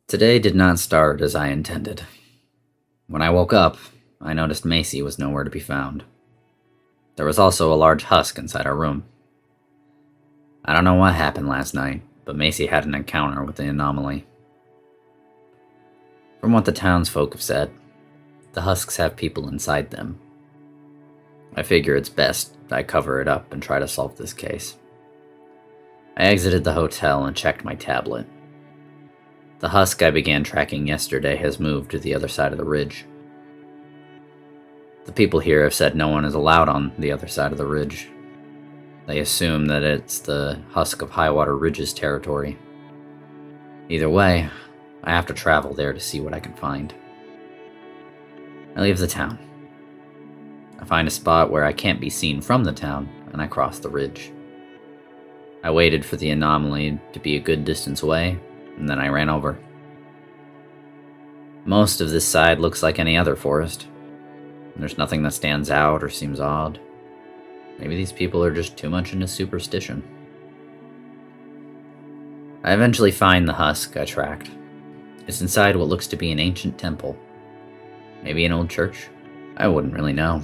Today did not start as I intended. When I woke up, I noticed Macy was nowhere to be found. There was also a large husk inside our room. I don't know what happened last night, but Macy had an encounter with the anomaly. From what the townsfolk have said, the husks have people inside them. I figure it's best I cover it up and try to solve this case. I exited the hotel and checked my tablet. The husk I began tracking yesterday has moved to the other side of the ridge. The people here have said no one is allowed on the other side of the ridge. They assume that it's the husk of Highwater Ridge's territory. Either way, I have to travel there to see what I can find. I leave the town. I find a spot where I can't be seen from the town, and I cross the ridge. I waited for the anomaly to be a good distance away, and then I ran over. Most of this side looks like any other forest. There's nothing that stands out or seems odd. Maybe these people are just too much into superstition. I eventually find the husk I tracked. It's inside what looks to be an ancient temple. Maybe an old church? I wouldn't really know.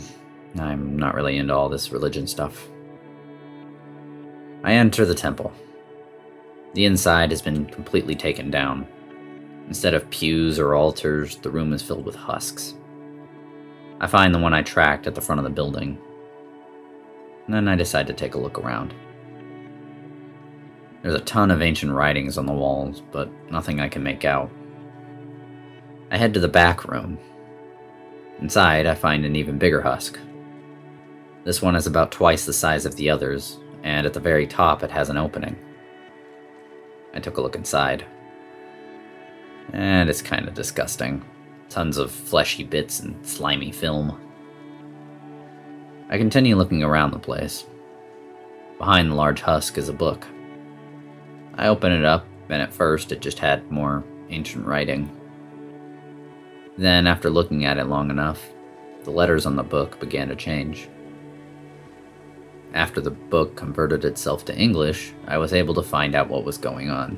I'm not really into all this religion stuff. I enter the temple. The inside has been completely taken down. Instead of pews or altars, the room is filled with husks. I find the one I tracked at the front of the building. And then I decide to take a look around. There's a ton of ancient writings on the walls, but nothing I can make out. I head to the back room. Inside, I find an even bigger husk. This one is about twice the size of the others, and at the very top it has an opening. I took a look inside. And it's kind of disgusting. Tons of fleshy bits and slimy film. I continue looking around the place. Behind the large husk is a book. I open it up, and at first it just had more ancient writing. Then, after looking at it long enough, the letters on the book began to change. After the book converted itself to English, I was able to find out what was going on.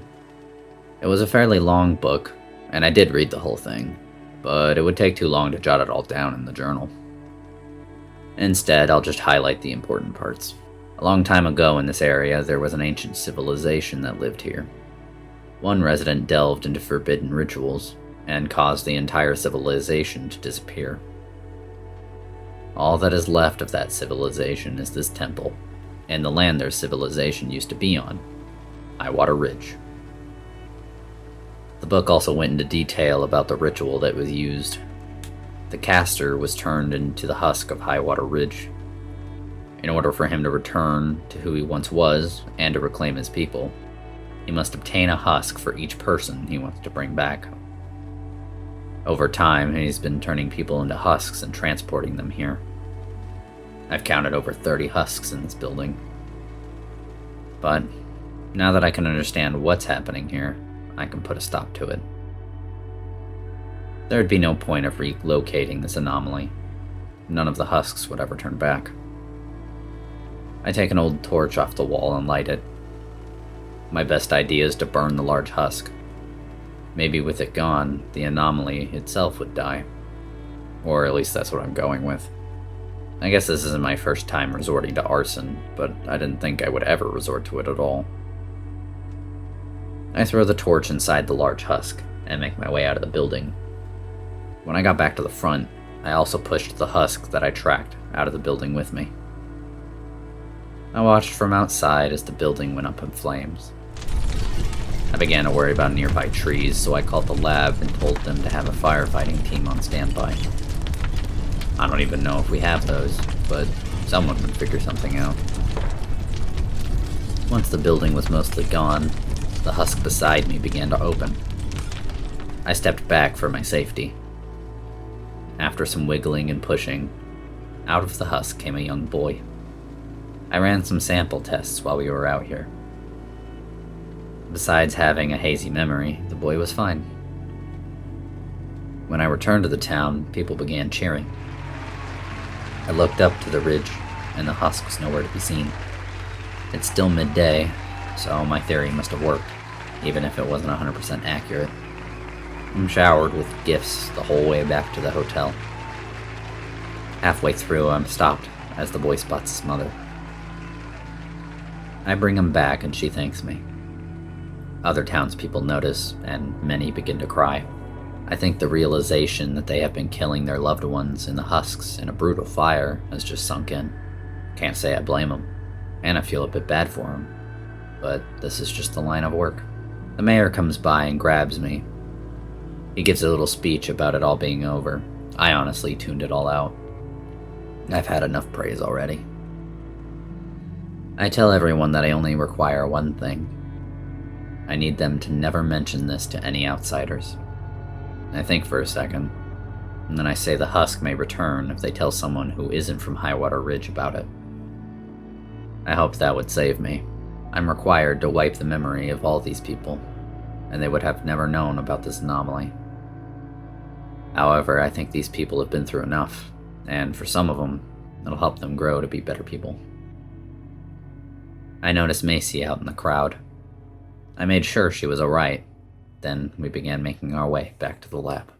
It was a fairly long book, and I did read the whole thing, but it would take too long to jot it all down in the journal. Instead, I'll just highlight the important parts. A long time ago in this area, there was an ancient civilization that lived here. One resident delved into forbidden rituals, and caused the entire civilization to disappear. All that is left of that civilization is this temple, and the land their civilization used to be on, Highwater Ridge. The book also went into detail about the ritual that was used. The caster was turned into the husk of Highwater Ridge. In order for him to return to who he once was, and to reclaim his people, he must obtain a husk for each person he wants to bring back. Over time, he's been turning people into husks and transporting them here. I've counted over 30 husks in this building. But now that I can understand what's happening here, I can put a stop to it. There'd be no point of relocating this anomaly. None of the husks would ever turn back. I take an old torch off the wall and light it. My best idea is to burn the large husk. Maybe with it gone, the anomaly itself would die. Or at least that's what I'm going with. I guess this isn't my first time resorting to arson, but I didn't think I would ever resort to it at all. I throw the torch inside the large husk, and make my way out of the building. When I got back to the front, I also pushed the husk that I tracked out of the building with me. I watched from outside as the building went up in flames. I began to worry about nearby trees, so I called the lab and told them to have a firefighting team on standby. I don't even know if we have those, but someone would figure something out. Once the building was mostly gone, the husk beside me began to open. I stepped back for my safety. After some wiggling and pushing, out of the husk came a young boy. I ran some sample tests while we were out here. Besides having a hazy memory, the boy was fine. When I returned to the town, people began cheering. I looked up to the ridge, and the husk was nowhere to be seen. It's still midday, so my theory must have worked, even if it wasn't 100% accurate. I'm showered with gifts the whole way back to the hotel. Halfway through, I'm stopped as the boy spots his mother. I bring him back and she thanks me. Other townspeople notice, and many begin to cry. I think the realization that they have been killing their loved ones in the husks in a brutal fire has just sunk in. Can't say I blame them, and I feel a bit bad for him, but this is just the line of work. The mayor comes by and grabs me. He gives a little speech about it all being over. I honestly tuned it all out. I've had enough praise already. I tell everyone that I only require one thing. I need them to never mention this to any outsiders. I think for a second, and then I say the husk may return if they tell someone who isn't from Highwater Ridge about it. I hoped that would save me. I'm required to wipe the memory of all these people, and they would have never known about this anomaly. However, I think these people have been through enough, and for some of them, it'll help them grow to be better people. I noticed Macy out in the crowd. I made sure she was alright. Then we began making our way back to the lab.